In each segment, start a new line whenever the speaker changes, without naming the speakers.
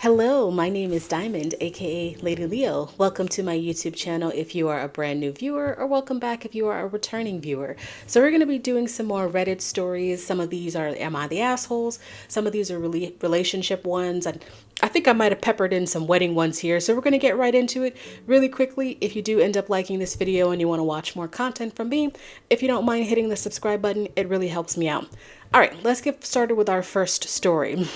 Hello, my name is Diamond, aka Lady Leo. Welcome to my YouTube channel if you are a brand new viewer, or welcome back if you are a returning viewer. So we're going to be doing some more Reddit stories. Some of these are Am I the Assholes? Some of these are really relationship ones. And I think I might have peppered in some wedding ones here. So we're going to get right into it really quickly. If you do end up liking this video and you want to watch more content from me, if you don't mind hitting the subscribe button, it really helps me out. All right, let's get started with our first story.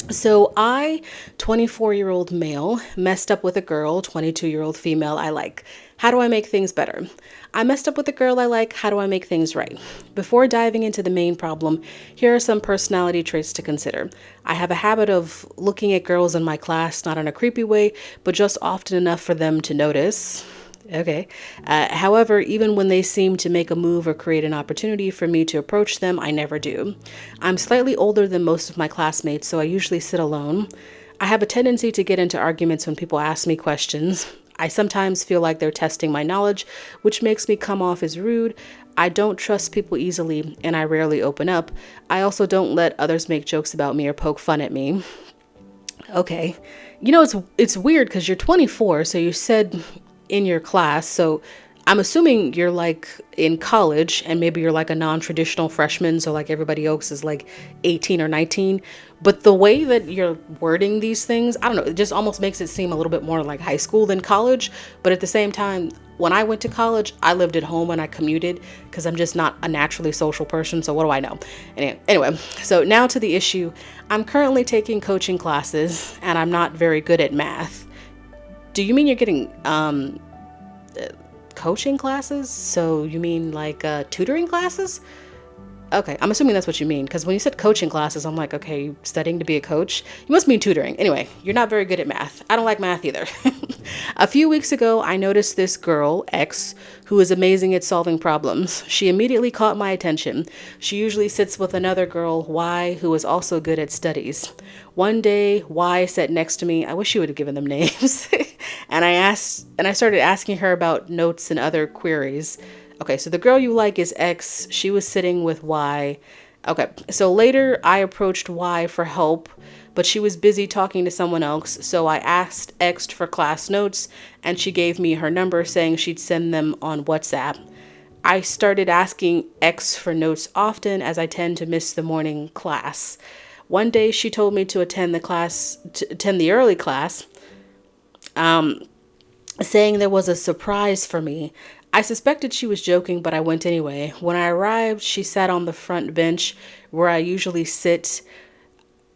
So I, 24-year-old male, messed up with a girl, 22-year-old female I like. How do I make things better? I messed up with a girl I like. How do I make things right? Before diving into the main problem, here are some personality traits to consider. I have a habit of looking at girls in my class, not in a creepy way, but just often enough for them to notice. Okay. However, even when they seem to make a move or create an opportunity for me to approach them, I never do. I'm slightly older than most of my classmates, so I usually sit alone. I have a tendency to get into arguments when people ask me questions. I sometimes feel like they're testing my knowledge, which makes me come off as rude. I don't trust people easily, and I rarely open up. I also don't let others make jokes about me or poke fun at me. Okay. You know, it's weird because you're 24, so you said in your class, so I'm assuming you're like in college and maybe you're like a non-traditional freshman, so like everybody else is like 18 or 19, but the way that you're wording these things, I don't know, it just almost makes it seem a little bit more like high school than college. But at the same time, when I went to college, I lived at home and I commuted because I'm just not a naturally social person, so what do I know? Anyway, so now to the issue. I'm currently taking coaching classes and I'm not very good at math. Do you mean you're getting coaching classes? So you mean like tutoring classes? Okay, I'm assuming that's what you mean, because when you said coaching classes, I'm like, okay, studying to be a coach? You must mean tutoring. Anyway, you're not very good at math. I don't like math either. A few weeks ago, I noticed this girl, X, who is amazing at solving problems. She immediately caught my attention. She usually sits with another girl, Y, who is also good at studies. One day, Y sat next to me. I wish you would have given them names. And I started asking her about notes and other queries. Okay, so the girl you like is X. She was sitting with Y. Okay, so later I approached Y for help, but she was busy talking to someone else. So I asked X for class notes, and she gave me her number saying she'd send them on WhatsApp. I started asking X for notes often as I tend to miss the morning class. One day she told me to attend the early class, saying there was a surprise for me. I suspected she was joking, but I went anyway. When I arrived, she sat on the front bench where I usually sit,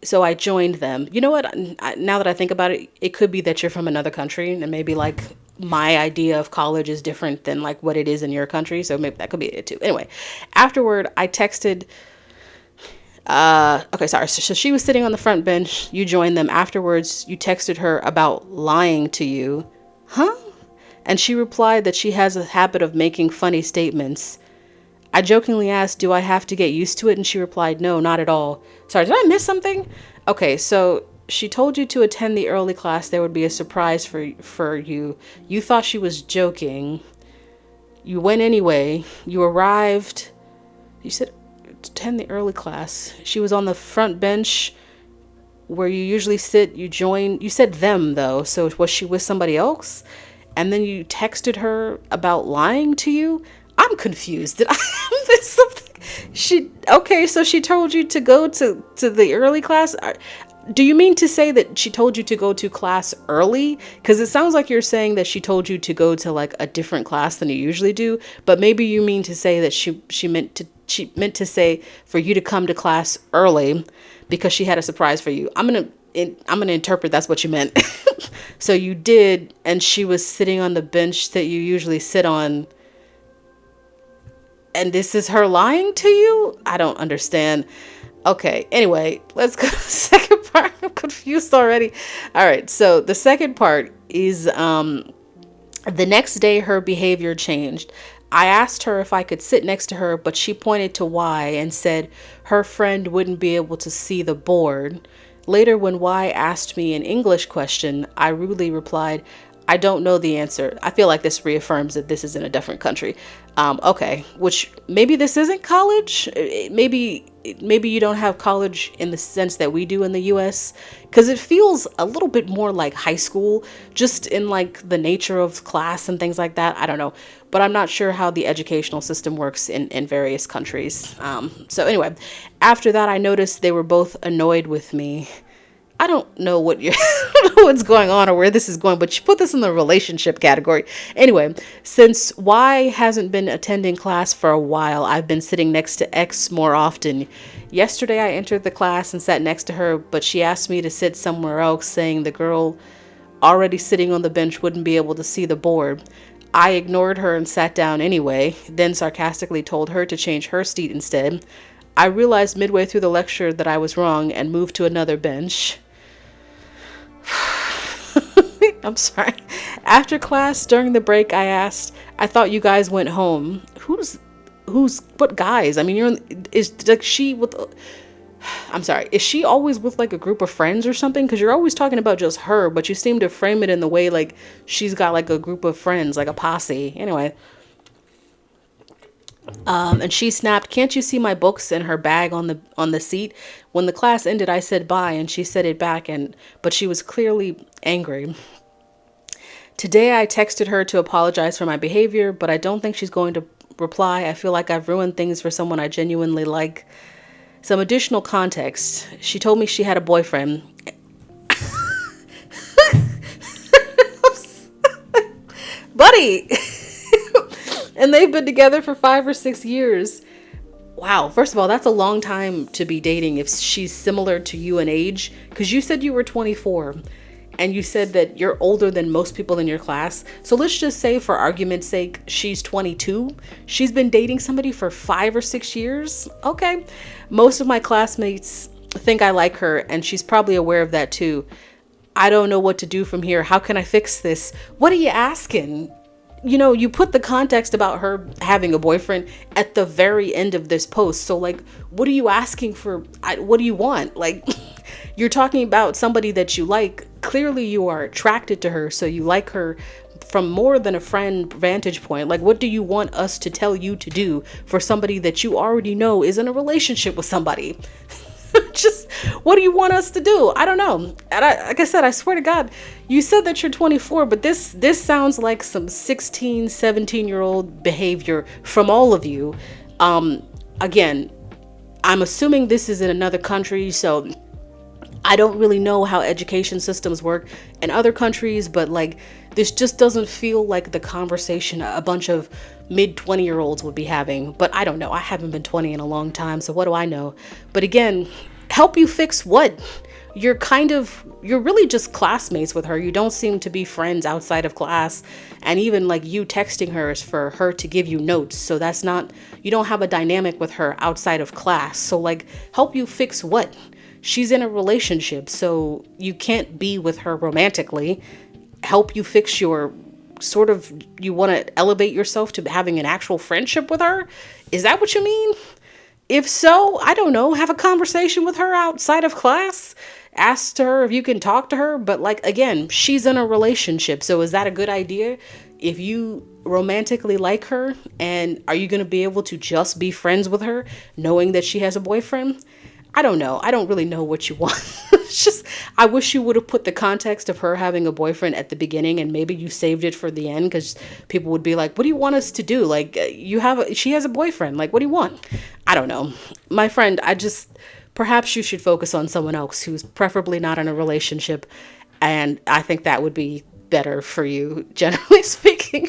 so I joined them. You know what? Now that I think about it, it could be that you're from another country, and maybe like my idea of college is different than like what it is in your country, so maybe that could be it too. Anyway, afterward, I texted. Okay, sorry. So she was sitting on the front bench. You joined them. Afterwards, you texted her about lying to you. Huh? And she replied that she has a habit of making funny statements. I jokingly asked, do I have to get used to it? And she replied, no, not at all. Sorry, did I miss something? Okay, so she told you to attend the early class. There would be a surprise for you. You thought she was joking. You went anyway. You arrived. You said attend the early class. She was on the front bench where you usually sit. You joined. You said them, though. So was she with somebody else? And then you texted her about lying to you? I'm confused. Did I miss something? Okay, so she told you to go to the early class? Do you mean to say that she told you to go to class early? Because it sounds like you're saying that she told you to go to like a different class than you usually do. But maybe you mean to say that she meant to say for you to come to class early because she had a surprise for you. I'm gonna interpret that's what you meant. So you did, and she was sitting on the bench that you usually sit on, and this is her lying to you? I don't understand. Okay, anyway, let's go to the second part. I'm confused already. All right, so the second part is the next day her behavior changed. I asked her if I could sit next to her, but she pointed to Y and said her friend wouldn't be able to see the board. Later, when Y asked me an English question, I rudely replied, I don't know the answer. I feel like this reaffirms that this is in a different country. Okay, which maybe this isn't college. Maybe you don't have college in the sense that we do in the US, because it feels a little bit more like high school, just in like the nature of class and things like that. I don't know, but I'm not sure how the educational system works in various countries. So anyway, after that, I noticed they were both annoyed with me. I don't know what you I don't know what's going on or where this is going, but you put this in the relationship category. Anyway, since Y hasn't been attending class for a while, I've been sitting next to X more often. Yesterday I entered the class and sat next to her, but she asked me to sit somewhere else, saying the girl already sitting on the bench wouldn't be able to see the board. I ignored her and sat down anyway, then sarcastically told her to change her seat instead. I realized midway through the lecture that I was wrong and moved to another bench. I'm sorry. After class, during the break, I asked, I thought you guys went home. What guys? I mean, is like she with, I'm sorry, is she always with like a group of friends or something? Because you're always talking about just her, but you seem to frame it in the way like she's got like a group of friends, like a posse. Anyway. And she snapped, "Can't you see my books in her bag on the seat?" When the class ended, I said bye, and she said it back, but she was clearly angry. Today, I texted her to apologize for my behavior, but I don't think she's going to reply. I feel like I've ruined things for someone I genuinely like. Some additional context: she told me she had a boyfriend. Buddy! And they've been together for 5 or 6 years. Wow, first of all, that's a long time to be dating if she's similar to you in age, because you said you were 24 and you said that you're older than most people in your class. So let's just say, for argument's sake, she's 22. She's been dating somebody for 5 or 6 years. Okay. Most of my classmates think I like her, and she's probably aware of that too. I don't know what to do from here. How can I fix this? What are you asking? You know, you put the context about her having a boyfriend at the very end of this post. So like, what are you asking for? What do you want? Like, you're talking about somebody that you like. Clearly you are attracted to her. So you like her from more than a friend vantage point. Like, what do you want us to tell you to do for somebody that you already know is in a relationship with somebody? Just, what do you want us to do? I don't know. And like I said, I swear to God, you said that you're 24, but this sounds like some 16, 17-year-old behavior from all of you. Again, I'm assuming this is in another country, so I don't really know how education systems work in other countries, but like, this just doesn't feel like the conversation a bunch of mid-20-year-olds would be having. But I don't know. I haven't been 20 in a long time, so what do I know? But again, help you fix what? You're really just classmates with her. You don't seem to be friends outside of class. And even like you texting her is for her to give you notes. So that's not, you don't have a dynamic with her outside of class. So like, help you fix what? She's in a relationship, so you can't be with her romantically. Help you fix your you want to elevate yourself to having an actual friendship with her? Is that what you mean? If so, I don't know, have a conversation with her outside of class. Ask her if you can talk to her. But like, again, she's in a relationship. So is that a good idea? If you romantically like her, and are you going to be able to just be friends with her knowing that she has a boyfriend? I don't know. I don't really know what you want. It's just, I wish you would have put the context of her having a boyfriend at the beginning, and maybe you saved it for the end, because people would be like, what do you want us to do? Like, she has a boyfriend. Like, what do you want? I don't know. My friend, perhaps you should focus on someone else who's preferably not in a relationship. And I think that would be better for you, generally speaking.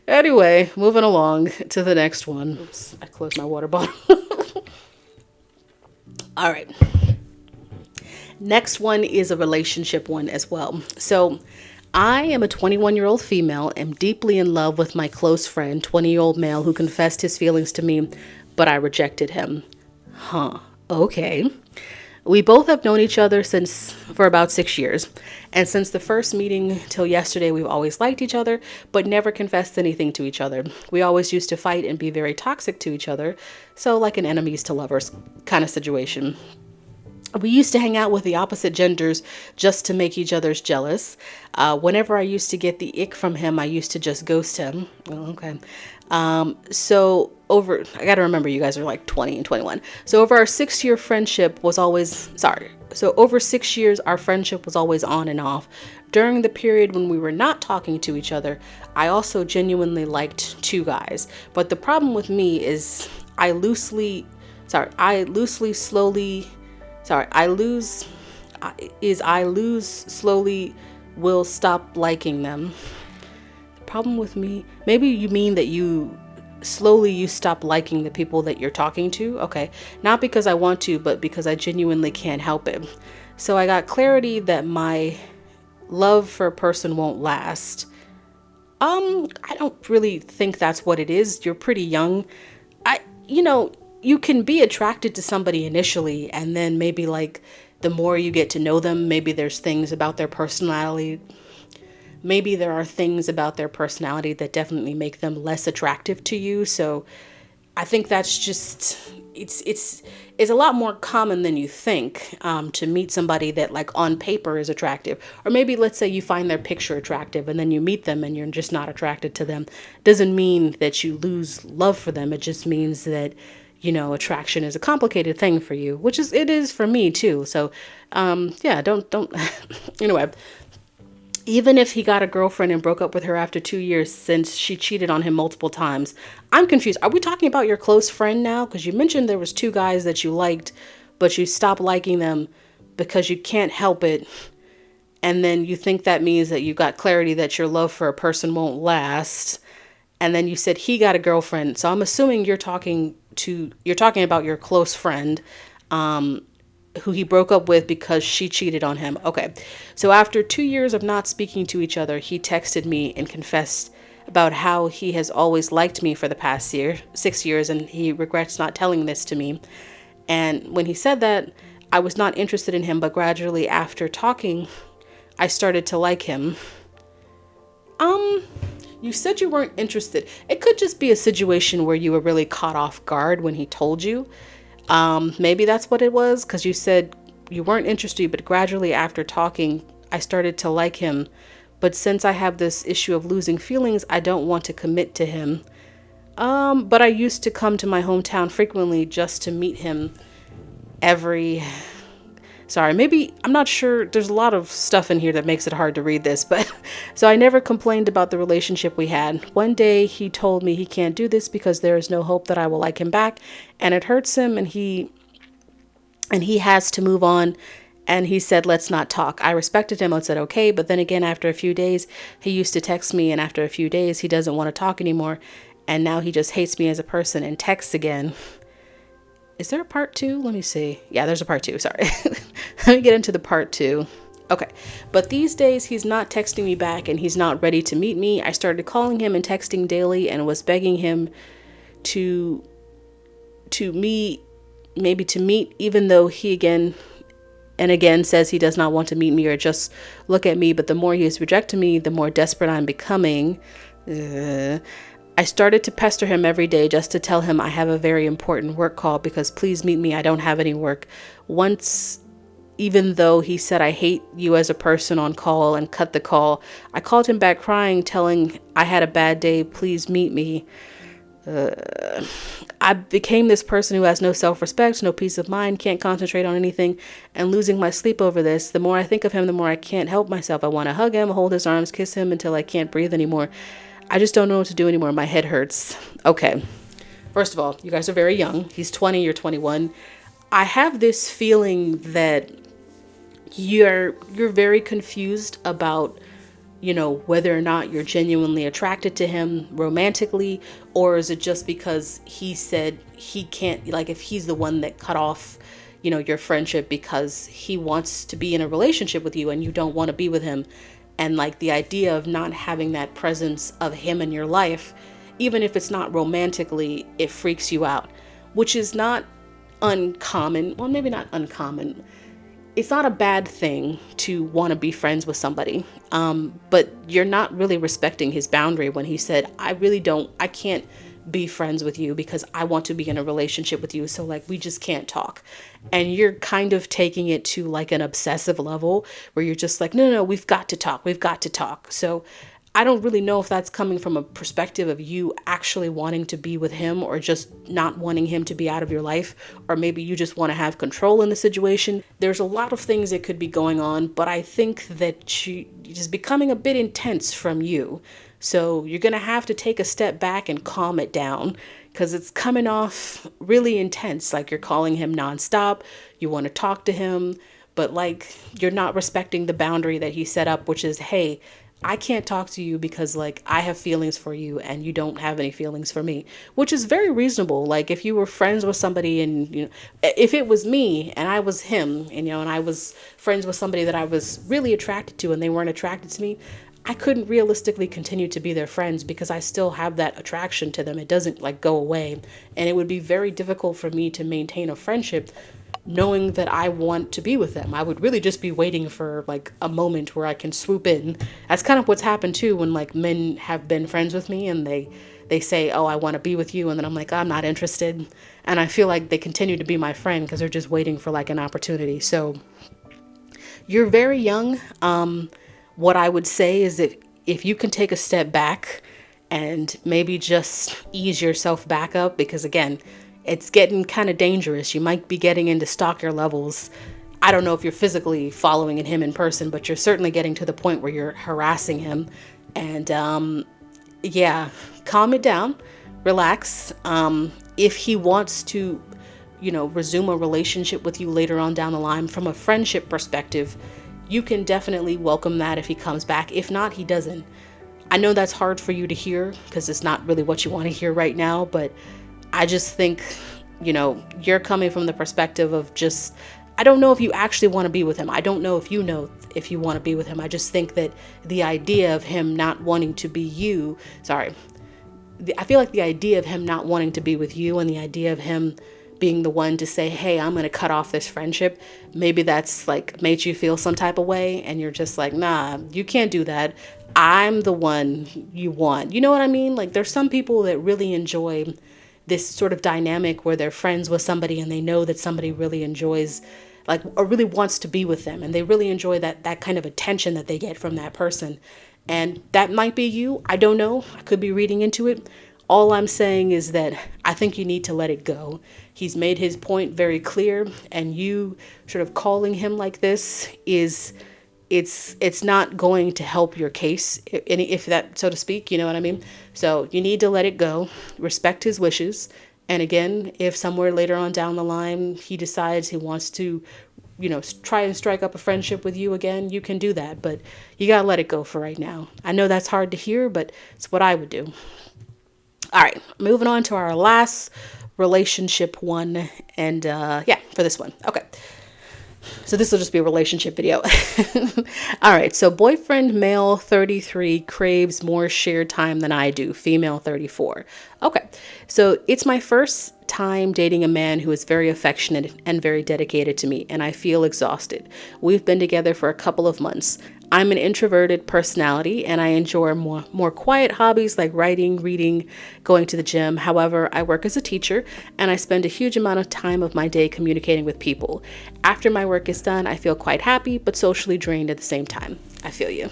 Anyway, moving along to the next one. Oops, I closed my water bottle. All right. Next one is a relationship one as well. So I am a 21-year-old female, am deeply in love with my close friend, 20-year-old male who confessed his feelings to me, but I rejected him. Huh. Okay. We both have known each other for about 6 years. And since the first meeting till yesterday, we've always liked each other, but never confessed anything to each other. We always used to fight and be very toxic to each other. So like an enemies to lovers kind of situation. We used to hang out with the opposite genders just to make each other's jealous. Whenever I used to get the ick from him, I used to just ghost him. Oh, okay. I got to remember you guys are like 20 and 21. So over our 6 year friendship was always, sorry. So over 6 years, our friendship was always on and off. During the period when we were not talking to each other, I also genuinely liked two guys. But the problem with me is I loosely, slowly, slowly will stop liking them. The problem with me, maybe you mean that you stop liking the people that you're talking to. Okay. Not because I want to, but because I genuinely can't help it. So I got clarity that my love for a person won't last. I don't really think that's what it is. You're pretty young. You can be attracted to somebody initially, and then maybe like the more you get to know them, maybe there's things about their personality. Maybe there are things about their personality that definitely make them less attractive to you. So I think that's just, it's a lot more common than you think, to meet somebody that like on paper is attractive. Or maybe let's say you find their picture attractive and then you meet them and you're just not attracted to them. Doesn't mean that you lose love for them. It just means that, attraction is a complicated thing for you, which it is for me too. So, yeah, don't, anyway. Even if he got a girlfriend and broke up with her after 2 years since she cheated on him multiple times. I'm confused. Are we talking about your close friend now? Because you mentioned there was two guys that you liked, but you stopped liking them because you can't help it. And then you think that means that you got clarity that your love for a person won't last. And then you said he got a girlfriend. So I'm assuming you're talking about your close friend, who he broke up with because she cheated on him. Okay. So after 2 years of not speaking to each other, he texted me and confessed about how he has always liked me for the past 6 years, and he regrets not telling this to me. And when he said that, I was not interested in him, but gradually after talking, I started to like him. You said you weren't interested. It could just be a situation where you were really caught off guard when he told you. Maybe that's what it was, because you said you weren't interested, but gradually after talking, I started to like him. But since I have this issue of losing feelings, I don't want to commit to him. But I used to come to my hometown frequently just to meet him maybe, I'm not sure. There's a lot of stuff in here that makes it hard to read this, but so I never complained about the relationship we had. One day he told me he can't do this because there is no hope that I will like him back, and it hurts him, and he has to move on. And he said, let's not talk. I respected him. I said, okay. But then again, after a few days, he used to text me, and after a few days, he doesn't want to talk anymore. And now he just hates me as a person and texts again. Is there a part 2? Let me see. Yeah, there's a part 2. Sorry. Let me get into the part 2. Okay. But these days he's not texting me back and he's not ready to meet me. I started calling him and texting daily and was begging him to meet, even though he again and again says he does not want to meet me or just look at me. But the more he is rejecting me, the more desperate I'm becoming. I started to pester him every day just to tell him I have a very important work call because please meet me. I don't have any work. Once, even though he said I hate you as a person on call and cut the call, I called him back crying, telling I had a bad day. Please meet me. I became this person who has no self-respect, no peace of mind, can't concentrate on anything, and losing my sleep over this. The more I think of him, the more I can't help myself. I want to hug him, hold his arms, kiss him until I can't breathe anymore. I just don't know what to do anymore. My head hurts. Okay. First of all, you guys are very young. He's 20, you're 21. I have this feeling that you're very confused about, whether or not you're genuinely attracted to him romantically, or is it just because he said he can't, like if he's the one that cut off, your friendship because he wants to be in a relationship with you and you don't want to be with him. And like the idea of not having that presence of him in your life, even if it's not romantically, it freaks you out, which is not uncommon. Well, maybe not uncommon. It's not a bad thing to want to be friends with somebody. But you're not really respecting his boundary when he said, I can't be friends with you because I want to be in a relationship with you. So like, we just can't talk. And you're kind of taking it to like an obsessive level where you're just like, no, we've got to talk. We've got to talk. So I don't really know if that's coming from a perspective of you actually wanting to be with him or just not wanting him to be out of your life, or maybe you just want to have control in the situation. There's a lot of things that could be going on, but I think that she is becoming a bit intense from you. So you're going to have to take a step back and calm it down because it's coming off really intense. Like you're calling him nonstop. You want to talk to him, but like you're not respecting the boundary that he set up, which is, hey, I can't talk to you because like I have feelings for you and you don't have any feelings for me, which is very reasonable. Like if you were friends with somebody and, you know, if it was me and I was him and, you know, and I was friends with somebody that I was really attracted to and they weren't attracted to me, I couldn't realistically continue to be their friends because I still have that attraction to them. It doesn't like go away. And it would be very difficult for me to maintain a friendship knowing that I want to be with them. I would really just be waiting for like a moment where I can swoop in. That's kind of what's happened too when like men have been friends with me and they say, oh, I want to be with you. And then I'm like, I'm not interested. And I feel like they continue to be my friend because they're just waiting for like an opportunity. So you're very young. What I would say is that if you can take a step back and maybe just ease yourself back up, because again, it's getting kind of dangerous. You might be getting into stalker levels. I don't know if you're physically following him in person, but you're certainly getting to the point where you're harassing him. And yeah, calm it down, relax. If he wants to, you know, resume a relationship with you later on down the line from a friendship perspective, you can definitely welcome that if he comes back. If not, he doesn't. I know that's hard for you to hear because it's not really what you want to hear right now, but I just think, you know, you're coming from the perspective of just, I don't know if you actually want to be with him. I don't know if you want to be with him. I just think that the idea of him not wanting to be you, I feel like the idea of him not wanting to be with you and the idea of him being the one to say, hey, I'm going to cut off this friendship, maybe that's like made you feel some type of way and you're just like, nah, you can't do that. I'm the one you want. You know what I mean? Like there's some people that really enjoy this sort of dynamic where they're friends with somebody and they know that somebody really enjoys like or really wants to be with them and they really enjoy that kind of attention that they get from that person. And that might be you. I don't know. I could be reading into it. All I'm saying is that I think you need to let it go. He's made his point very clear and you sort of calling him like this is it's not going to help your case, if that, so to speak, you know what I mean? So you need to let it go, respect his wishes. And again, if somewhere later on down the line, he decides he wants to, you know, try and strike up a friendship with you again, you can do that, but you got to let it go for right now. I know that's hard to hear, but it's what I would do. All right, moving on to our last relationship one. And yeah, for this one. Okay. So this will just be a relationship video. All right. So boyfriend male 33 craves more shared time than I do. Female 34. Okay. So it's my first time dating a man who is very affectionate and very dedicated to me, and I feel exhausted. We've been together for a couple of months. I'm an introverted personality and I enjoy more quiet hobbies like writing, reading, going to the gym. However, I work as a teacher and I spend a huge amount of time of my day communicating with people. After my work is done, I feel quite happy but socially drained at the same time. I feel you.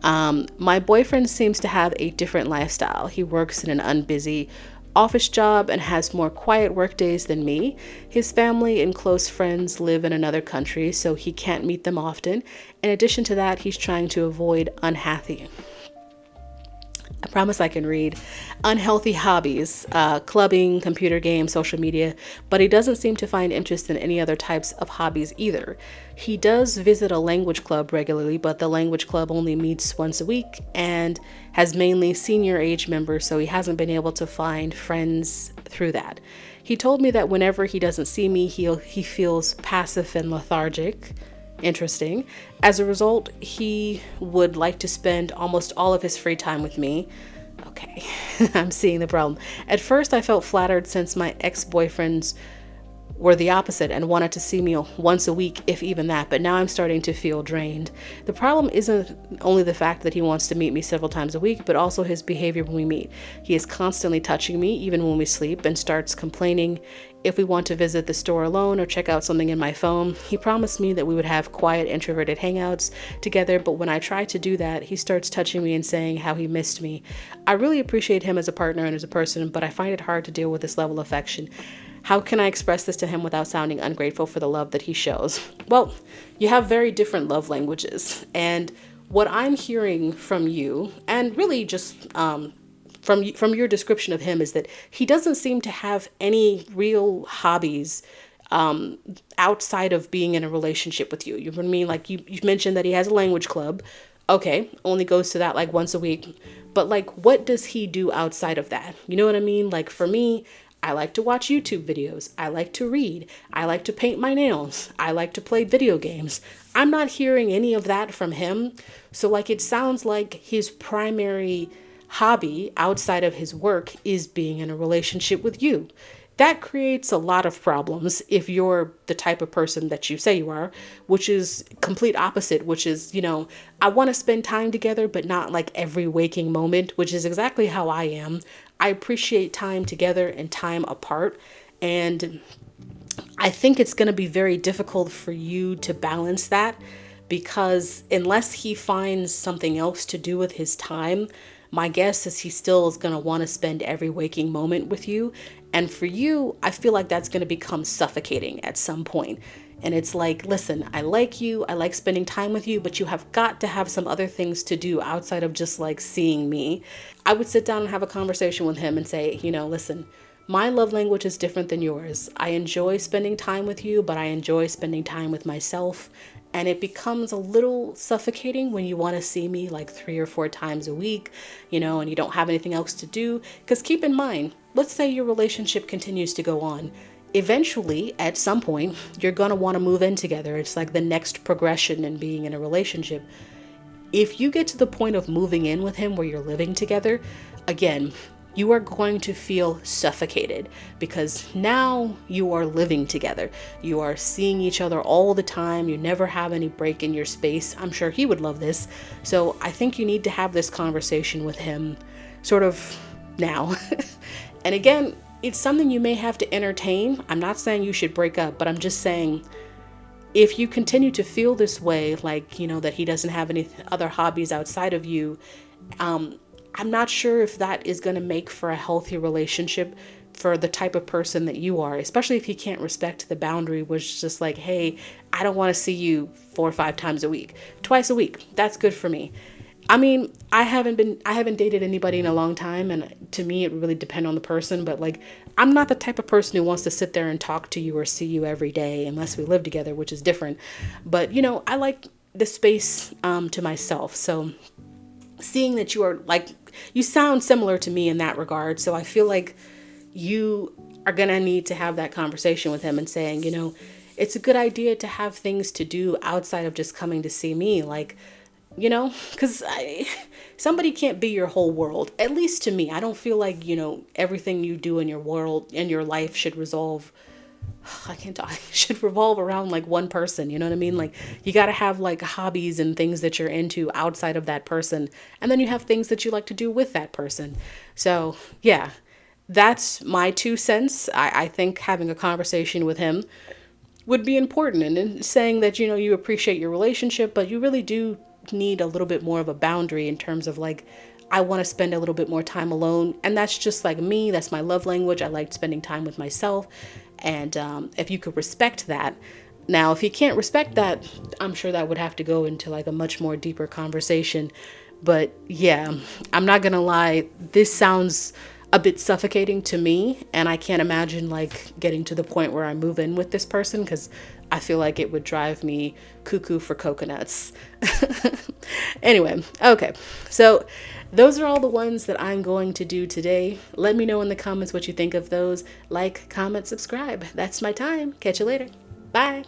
My boyfriend seems to have a different lifestyle. He works in an unbusy office job and has more quiet work days than me. His family and close friends live in another country, so he can't meet them often. In addition to that, he's trying to avoid unhealthy hobbies, clubbing, computer games, social media, but he doesn't seem to find interest in any other types of hobbies either. He does visit a language club regularly, but the language club only meets once a week and has mainly senior age members, so he hasn't been able to find friends through that. He told me that whenever he doesn't see me, he feels passive and lethargic. Interesting. As a result, he would like to spend almost all of his free time with me. Okay, I'm seeing the problem. At first, I felt flattered since my ex-boyfriends were the opposite and wanted to see me once a week, if even that. But now I'm starting to feel drained. The problem isn't only the fact that he wants to meet me several times a week, but also his behavior when we meet. He is constantly touching me, even when we sleep, and starts complaining if we want to visit the store alone or check out something in my phone. He promised me that we would have quiet, introverted hangouts together, but when I try to do that, he starts touching me and saying how he missed me. I really appreciate him as a partner and as a person, but I find it hard to deal with this level of affection. How can I express this to him without sounding ungrateful for the love that he shows? Well, you have very different love languages. And what I'm hearing from you, and really just from your description of him, is that he doesn't seem to have any real hobbies outside of being in a relationship with you. You know what I mean? Like you mentioned that he has a language club. Okay, only goes to that like once a week. But like, what does he do outside of that? You know what I mean? Like for me, I like to watch YouTube videos. I like to read. I like to paint my nails. I like to play video games. I'm not hearing any of that from him. So like, it sounds like his primary hobby outside of his work is being in a relationship with you. That creates a lot of problems if you're the type of person that you say you are, which is complete opposite, which is, I want to spend time together, but not like every waking moment, which is exactly how I am. I appreciate time together and time apart. And I think it's going to be very difficult for you to balance that, because unless he finds something else to do with his time, my guess is he still is going to want to spend every waking moment with you. And for you, I feel like that's going to become suffocating at some point. And it's like, listen, I like you, I like spending time with you, but you have got to have some other things to do outside of just like seeing me. I would sit down and have a conversation with him and say, listen, my love language is different than yours. I enjoy spending time with you, but I enjoy spending time with myself. And it becomes a little suffocating when you want to see me like 3 or 4 times a week, and you don't have anything else to do. Because keep in mind, let's say your relationship continues to go on. Eventually, at some point, you're going to want to move in together. It's like the next progression in being in a relationship. If you get to the point of moving in with him where you're living together, again, you are going to feel suffocated, because now you are living together. You are seeing each other all the time. You never have any break in your space. I'm sure he would love this. So I think you need to have this conversation with him sort of now. And again, it's something you may have to entertain. I'm not saying you should break up, but I'm just saying, if you continue to feel this way, like, that he doesn't have any other hobbies outside of you, I'm not sure if that is going to make for a healthy relationship for the type of person that you are, especially if he can't respect the boundary, which is just like, hey, I don't want to see you 4 or 5 times a week, twice a week. That's good for me. I mean, I haven't dated anybody in a long time, and to me, it would really depend on the person, but like, I'm not the type of person who wants to sit there and talk to you or see you every day unless we live together, which is different. But, I like the space to myself. So seeing that you are like, you sound similar to me in that regard. So I feel like you are going to need to have that conversation with him and saying, it's a good idea to have things to do outside of just coming to see me. Like, because somebody can't be your whole world. At least to me, I don't feel like, everything you do in your world and your life should should revolve around like one person. You know what I mean? Like, you got to have like hobbies and things that you're into outside of that person. And then you have things that you like to do with that person. So yeah, that's my 2 cents. I think having a conversation with him would be important, and saying that, you appreciate your relationship, but you really do need a little bit more of a boundary in terms of like, I want to spend a little bit more time alone. And that's just like me. That's my love language. I like spending time with myself. And if you could respect that. Now, if you can't respect that, I'm sure that would have to go into like a much more deeper conversation. But yeah, I'm not going to lie. This sounds a bit suffocating to me. And I can't imagine like getting to the point where I move in with this person, because I feel like it would drive me cuckoo for coconuts. Anyway, okay. So those are all the ones that I'm going to do today. Let me know in the comments what you think of those. Like, comment, subscribe. That's my time. Catch you later. Bye.